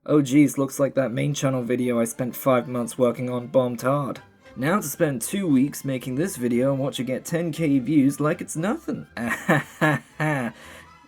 Oh geez, looks like that main channel video I spent 5 months working on bombed hard. Now to spend 2 weeks making this video and watch it get 10k views like it's nothing.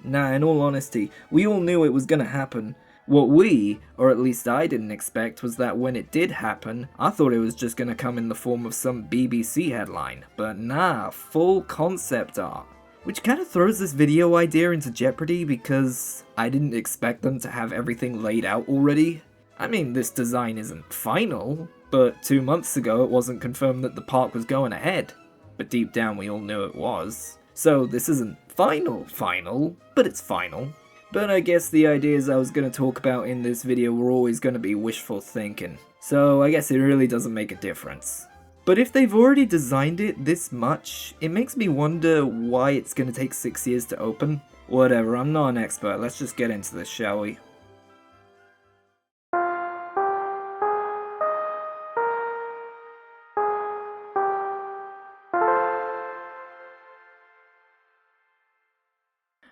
Nah, in all honesty, we all knew it was gonna happen. What we, or at least I didn't expect, was that when it did happen, I thought it was just gonna come in the form of some BBC headline. But nah, full concept art. Which kind of throws this video idea into jeopardy because I didn't expect them to have everything laid out already. I mean, this design isn't final, but 2 months ago it wasn't confirmed that the park was going ahead. But deep down we all knew it was. So this isn't final, but it's final. But I guess the ideas I was going to talk about in this video were always going to be wishful thinking. So I guess it really doesn't make a difference. But if they've already designed it this much, it makes me wonder why it's going to take 6 years to open. Whatever, I'm not an expert, let's just get into this, shall we?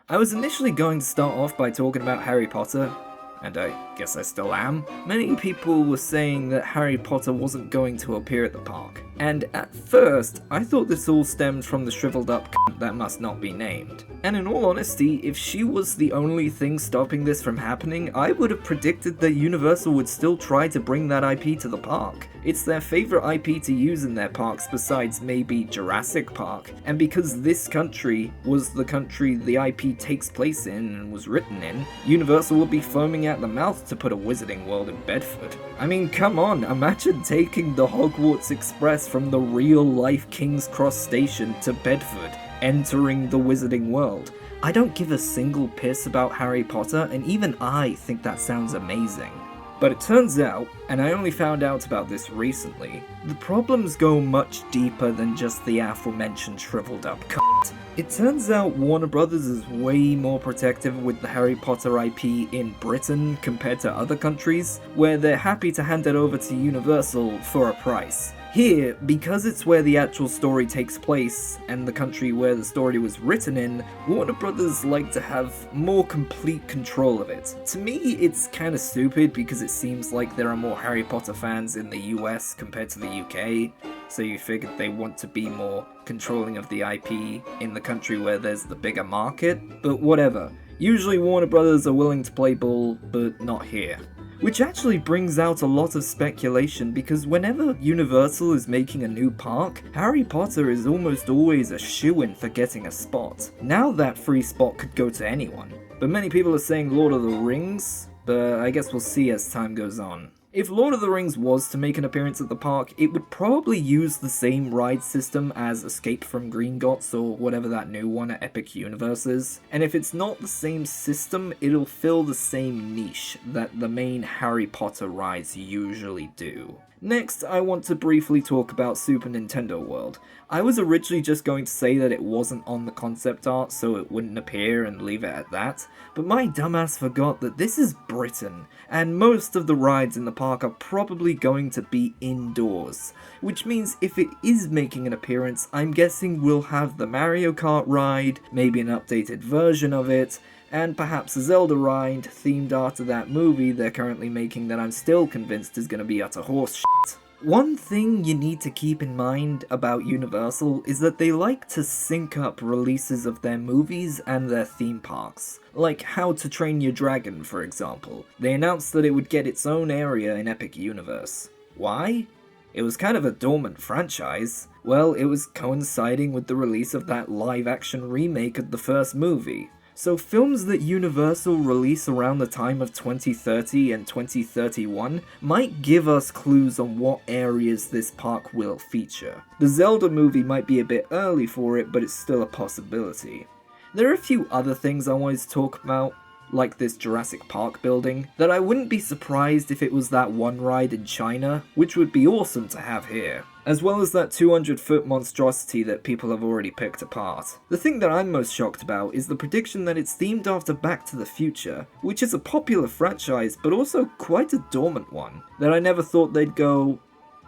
I was initially going to start off by talking about Harry Potter, and I guess I still am. Many people were saying that Harry Potter wasn't going to appear at the park, and at first, I thought this all stemmed from the shriveled up cunt that must not be named. And in all honesty, if she was the only thing stopping this from happening, I would have predicted that Universal would still try to bring that IP to the park. It's their favorite IP to use in their parks besides maybe Jurassic Park, and because this country was the country the IP takes place in and was written in, Universal would be foaming at the mouth to put a Wizarding World in Bedford. I mean, come on, imagine taking the Hogwarts Express from the real-life King's Cross station to Bedford, entering the Wizarding World. I don't give a single piss about Harry Potter, and even I think that sounds amazing. But it turns out, and I only found out about this recently, the problems go much deeper than just the aforementioned shriveled up cunt. It turns out Warner Brothers is way more protective with the Harry Potter IP in Britain compared to other countries, where they're happy to hand it over to Universal for a price. Here, because it's where the actual story takes place, and the country where the story was written in, Warner Brothers like to have more complete control of it. To me, it's kinda stupid because it seems like there are more Harry Potter fans in the US compared to the UK, so you figured they want to be more controlling of the IP in the country where there's the bigger market, but whatever. Usually Warner Brothers are willing to play ball, but not here. Which actually brings out a lot of speculation because whenever Universal is making a new park, Harry Potter is almost always a shoo-in for getting a spot. Now that free spot could go to anyone. But many people are saying Lord of the Rings, but I guess we'll see as time goes on. If Lord of the Rings was to make an appearance at the park, it would probably use the same ride system as Escape from Gringotts or whatever that new one at Epic Universe is. And if it's not the same system, it'll fill the same niche that the main Harry Potter rides usually do. Next, I want to briefly talk about Super Nintendo World. I was originally just going to say that it wasn't on the concept art, so it wouldn't appear and leave it at that, but my dumbass forgot that this is Britain, and most of the rides in the park are probably going to be indoors, which means if it is making an appearance, I'm guessing we'll have the Mario Kart ride, maybe an updated version of it, and perhaps a Zelda ride themed after that movie they're currently making that I'm still convinced is going to be utter horse shit. One thing you need to keep in mind about Universal is that they like to sync up releases of their movies and their theme parks. Like How to Train Your Dragon, for example. They announced that it would get its own area in Epic Universe. Why? It was kind of a dormant franchise. Well, it was coinciding with the release of that live-action remake of the first movie. So films that Universal release around the time of 2030 and 2031 might give us clues on what areas this park will feature. The Zelda movie might be a bit early for it, but it's still a possibility. There are a few other things I wanted to talk about, like this Jurassic Park building, that I wouldn't be surprised if it was that one ride in China, which would be awesome to have here. As well as that 200-foot monstrosity that people have already picked apart. The thing that I'm most shocked about is the prediction that it's themed after Back to the Future, which is a popular franchise but also quite a dormant one, that I never thought they'd go,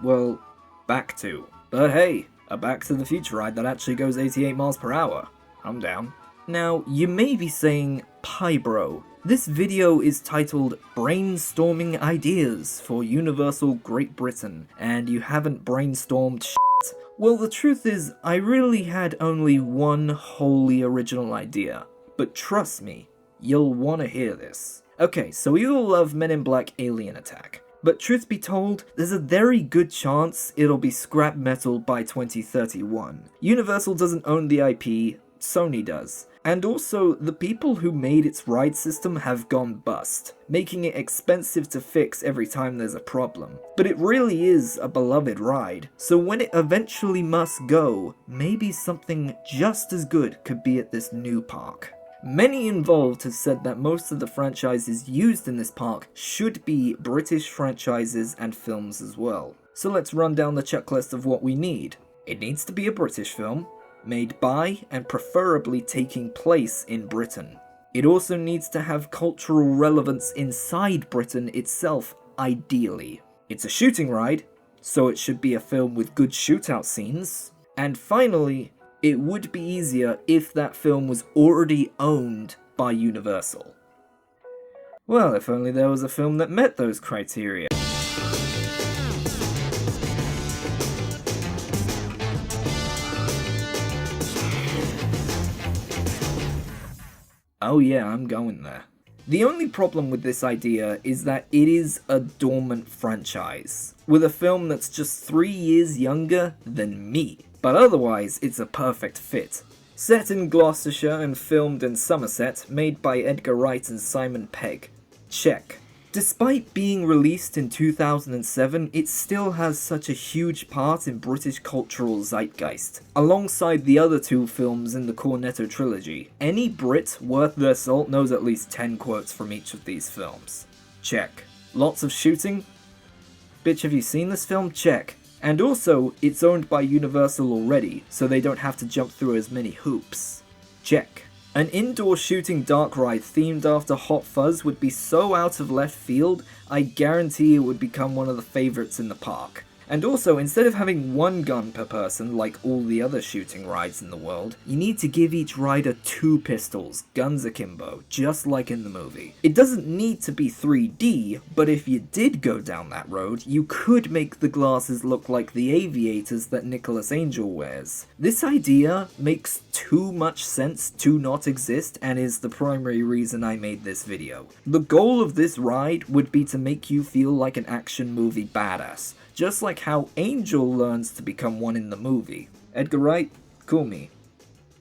well, back to. But hey, a Back to the Future ride that actually goes 88 miles per hour. I'm down. Now, you may be saying, Pybro, this video is titled Brainstorming Ideas for Universal Great Britain, and you haven't brainstormed shit. Well, the truth is, I really had only one wholly original idea. But trust me, you'll want to hear this. Okay, so we all love Men in Black Alien Attack. But truth be told, there's a very good chance it'll be scrap metal by 2031. Universal doesn't own the IP, Sony does. And also, the people who made its ride system have gone bust, making it expensive to fix every time there's a problem. But it really is a beloved ride, so when it eventually must go, maybe something just as good could be at this new park. Many involved have said that most of the franchises used in this park should be British franchises and films as well. So let's run down the checklist of what we need. It needs to be a British film, made by and preferably taking place in Britain. It also needs to have cultural relevance inside Britain itself, ideally. It's a shooting ride, so it should be a film with good shootout scenes. And finally, it would be easier if that film was already owned by Universal. Well, if only there was a film that met those criteria. Oh yeah, I'm going there. The only problem with this idea is that it is a dormant franchise, with a film that's just 3 years younger than me. But otherwise, it's a perfect fit. Set in Gloucestershire and filmed in Somerset, made by Edgar Wright and Simon Pegg. Check. Despite being released in 2007, it still has such a huge part in British cultural zeitgeist, alongside the other 2 films in the Cornetto trilogy. Any Brit worth their salt knows at least 10 quotes from each of these films. Check. Lots of shooting? Bitch, have you seen this film? Check. And also, it's owned by Universal already, so they don't have to jump through as many hoops. Check. An indoor shooting dark ride themed after Hot Fuzz would be so out of left field, I guarantee it would become one of the favourites in the park. And also, instead of having 1 gun per person like all the other shooting rides in the world, you need to give each rider 2 pistols, guns akimbo, just like in the movie. It doesn't need to be 3D, but if you did go down that road, you could make the glasses look like the aviators that Nicholas Angel wears. This idea makes too much sense to not exist and is the primary reason I made this video. The goal of this ride would be to make you feel like an action movie badass, just like how Angel learns to become one in the movie. Edgar Wright, cool me.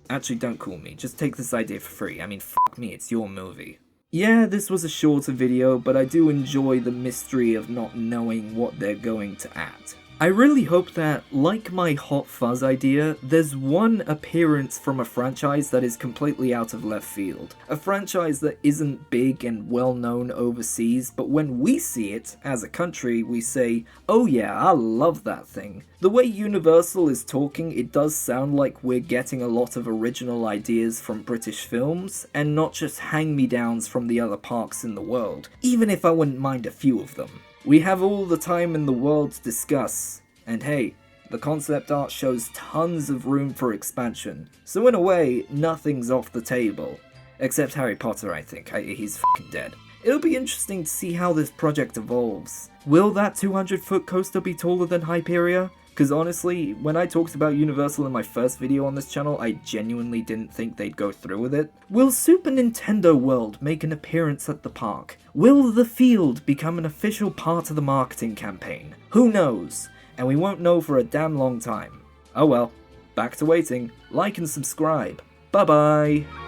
Actually, don't cool me, just take this idea for free. I mean, fuck me, it's your movie. Yeah, this was a shorter video, but I do enjoy the mystery of not knowing what they're going to add. I really hope that, like my Hot Fuzz idea, there's one appearance from a franchise that is completely out of left field. A franchise that isn't big and well known overseas, but when we see it, as a country, we say, oh yeah, I love that thing. The way Universal is talking, it does sound like we're getting a lot of original ideas from British films, and not just hand-me-downs from the other parks in the world, even if I wouldn't mind a few of them. We have all the time in the world to discuss, and hey, the concept art shows tons of room for expansion, so in a way, nothing's off the table. Except Harry Potter, I think. He's f***ing dead. It'll be interesting to see how this project evolves. Will that 200-foot coaster be taller than Hyperia? Because honestly, when I talked about Universal in my first video on this channel, I genuinely didn't think they'd go through with it. Will Super Nintendo World make an appearance at the park? Will the field become an official part of the marketing campaign? Who knows? And we won't know for a damn long time. Oh well, back to waiting. Like and subscribe. Bye bye!